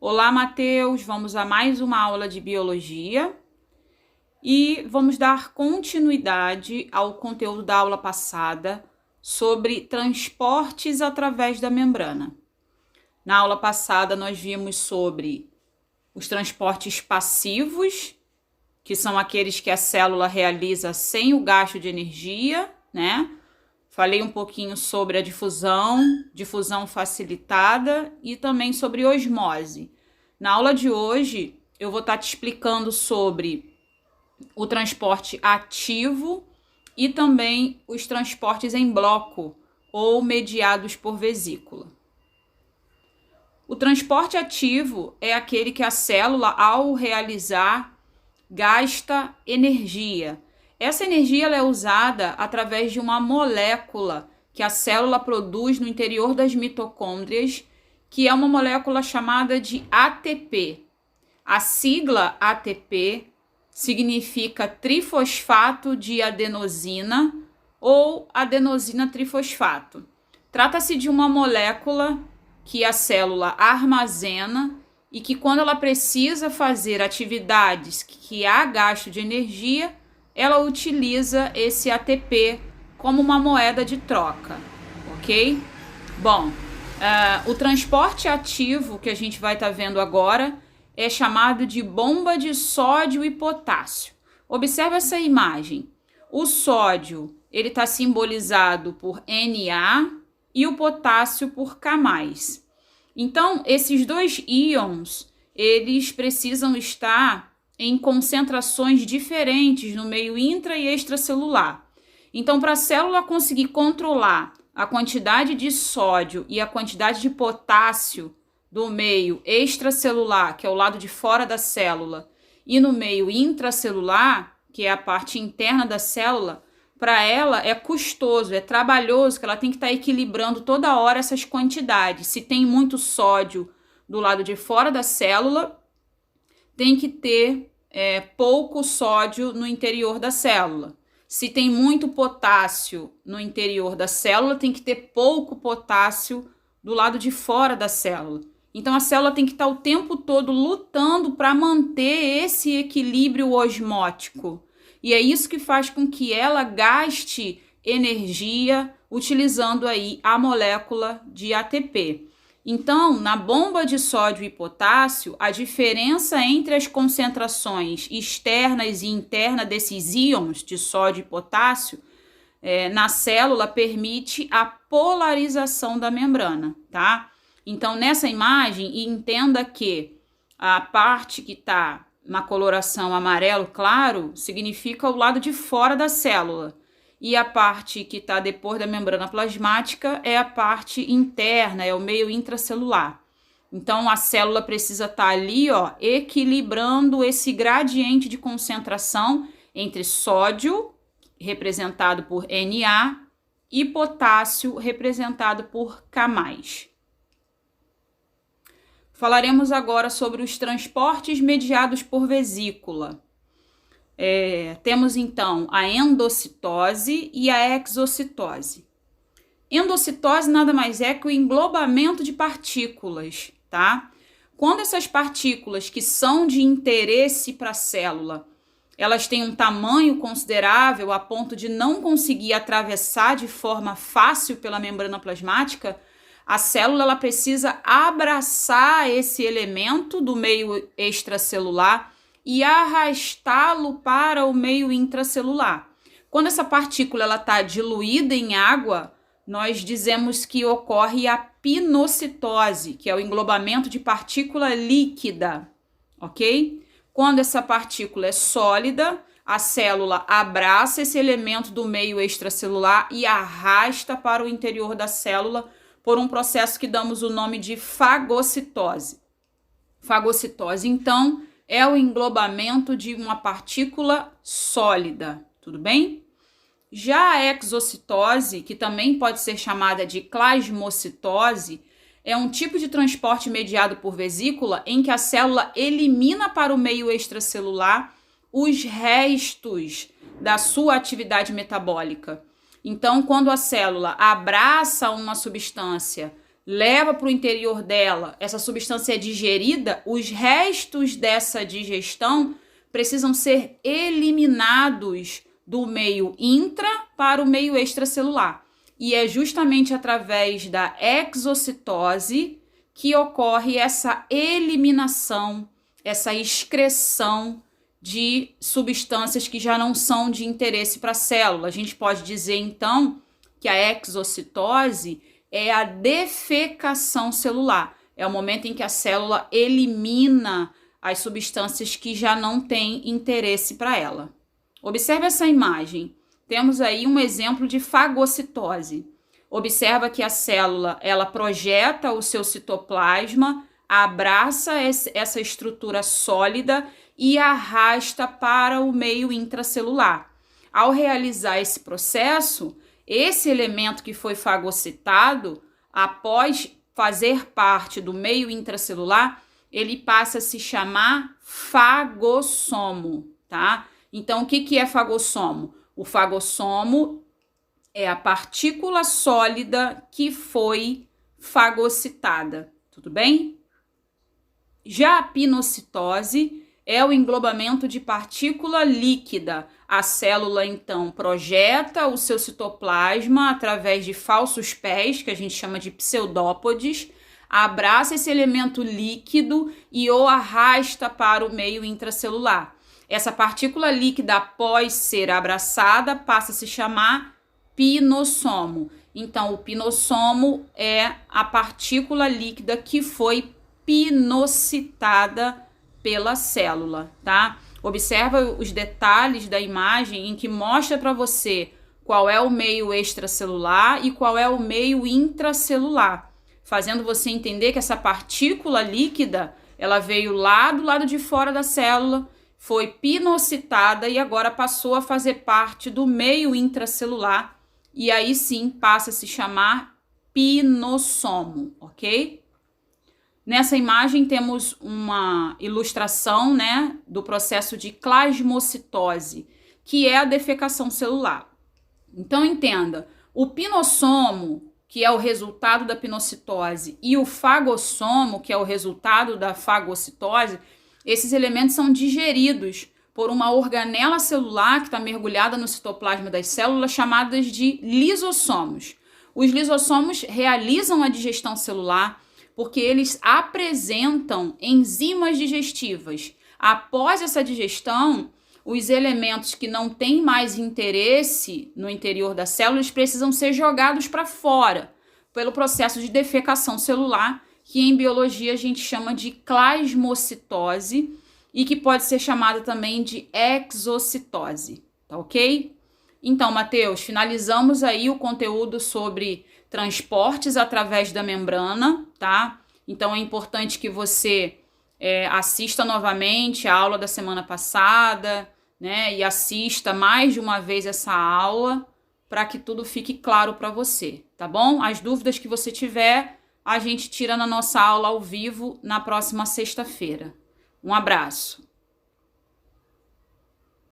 Olá, Matheus! Vamos a mais uma aula de biologia e vamos dar continuidade ao conteúdo da aula passada sobre transportes através da membrana. Na aula passada, nós vimos sobre os transportes passivos, que são aqueles que a célula realiza sem o gasto de energia, né? Falei um pouquinho sobre a difusão facilitada e também sobre osmose. Na aula de hoje, eu vou estar te explicando sobre o transporte ativo e também os transportes em bloco ou mediados por vesícula. O transporte ativo é aquele que a célula, ao realizar, gasta energia. Essa energia ela é usada através de uma molécula que a célula produz no interior das mitocôndrias, que é uma molécula chamada de ATP. A sigla ATP significa trifosfato de adenosina ou adenosina trifosfato. Trata-se de uma molécula que a célula armazena e que, quando ela precisa fazer atividades que há gasto de energia, ela utiliza esse ATP como uma moeda de troca, ok? Bom, o transporte ativo que a gente vai estar vendo agora é chamado de bomba de sódio e potássio. Observe essa imagem. O sódio ele está simbolizado por Na e o potássio por K+. Então, esses dois íons, eles precisam estar em concentrações diferentes no meio intra e extracelular. Então, para a célula conseguir controlar a quantidade de sódio e a quantidade de potássio do meio extracelular, que é o lado de fora da célula, e no meio intracelular, que é a parte interna da célula, para ela é custoso, é trabalhoso, que ela tem que estar equilibrando toda hora essas quantidades. Se tem muito sódio do lado de fora da célula, tem que ter pouco sódio no interior da célula. Se tem muito potássio no interior da célula, tem que ter pouco potássio do lado de fora da célula. Então, a célula tem que estar o tempo todo lutando para manter esse equilíbrio osmótico. E é isso que faz com que ela gaste energia utilizando aí a molécula de ATP. Então, na bomba de sódio e potássio, a diferença entre as concentrações externas e internas desses íons de sódio e potássio na célula permite a polarização da membrana, tá? Então, nessa imagem, entenda que a parte que está na coloração amarelo claro significa o lado de fora da célula. E a parte que está depois da membrana plasmática é a parte interna, é o meio intracelular. Então, a célula precisa estar ali, ó, equilibrando esse gradiente de concentração entre sódio, representado por Na, e potássio, representado por K+. Falaremos agora sobre os transportes mediados por vesícula. Temos então a endocitose e a exocitose. Endocitose nada mais é que o englobamento de partículas, tá? Quando essas partículas que são de interesse para a célula, elas têm um tamanho considerável a ponto de não conseguir atravessar de forma fácil pela membrana plasmática, a célula ela precisa abraçar esse elemento do meio extracelular e arrastá-lo para o meio intracelular. Quando essa partícula está diluída em água, nós dizemos que ocorre a pinocitose, que é o englobamento de partícula líquida, ok? Quando essa partícula é sólida, a célula abraça esse elemento do meio extracelular e arrasta para o interior da célula por um processo que damos o nome de fagocitose. Fagocitose, então, é o englobamento de uma partícula sólida, tudo bem? Já a exocitose, que também pode ser chamada de plasmocitose, é um tipo de transporte mediado por vesícula em que a célula elimina para o meio extracelular os restos da sua atividade metabólica. Então, quando a célula abraça uma substância leva para o interior dela, essa substância é digerida, os restos dessa digestão precisam ser eliminados do meio intra para o meio extracelular. E é justamente através da exocitose que ocorre essa eliminação, essa excreção de substâncias que já não são de interesse para a célula. A gente pode dizer, então, que a exocitose é a defecação celular. É o momento em que a célula elimina as substâncias que já não têm interesse para ela. Observe essa imagem. Temos aí um exemplo de fagocitose. Observa que a célula, ela projeta o seu citoplasma, abraça essa estrutura sólida e arrasta para o meio intracelular. Ao realizar esse processo, esse elemento que foi fagocitado, após fazer parte do meio intracelular, ele passa a se chamar fagossomo, tá? Então, o que é fagossomo? O fagossomo é a partícula sólida que foi fagocitada, tudo bem? Já a pinocitose é o englobamento de partícula líquida. A célula, então, projeta o seu citoplasma através de falsos pés, que a gente chama de pseudópodes, abraça esse elemento líquido e o arrasta para o meio intracelular. Essa partícula líquida, após ser abraçada, passa a se chamar pinossomo. Então, o pinossomo é a partícula líquida que foi pinocitada pela célula, tá? Observa os detalhes da imagem em que mostra para você qual é o meio extracelular e qual é o meio intracelular, fazendo você entender que essa partícula líquida, ela veio lá do lado de fora da célula, foi pinocitada e agora passou a fazer parte do meio intracelular e aí sim passa a se chamar pinossomo, ok? Nessa imagem temos uma ilustração, né, do processo de plasmocitose, que é a defecação celular. Então entenda, o pinossomo, que é o resultado da pinocitose, e o fagossomo, que é o resultado da fagocitose, esses elementos são digeridos por uma organela celular que está mergulhada no citoplasma das células, chamadas de lisossomos. Os lisossomos realizam a digestão celular porque eles apresentam enzimas digestivas. Após essa digestão, os elementos que não têm mais interesse no interior da célula, eles precisam ser jogados para fora, pelo processo de defecação celular, que em biologia a gente chama de plasmocitose e que pode ser chamada também de exocitose, tá ok? Então, Matheus, finalizamos aí o conteúdo sobre transportes através da membrana, tá? Então, é importante que você assista novamente a aula da semana passada, né? E assista mais de uma vez essa aula para que tudo fique claro para você, tá bom? As dúvidas que você tiver, a gente tira na nossa aula ao vivo na próxima sexta-feira. Um abraço.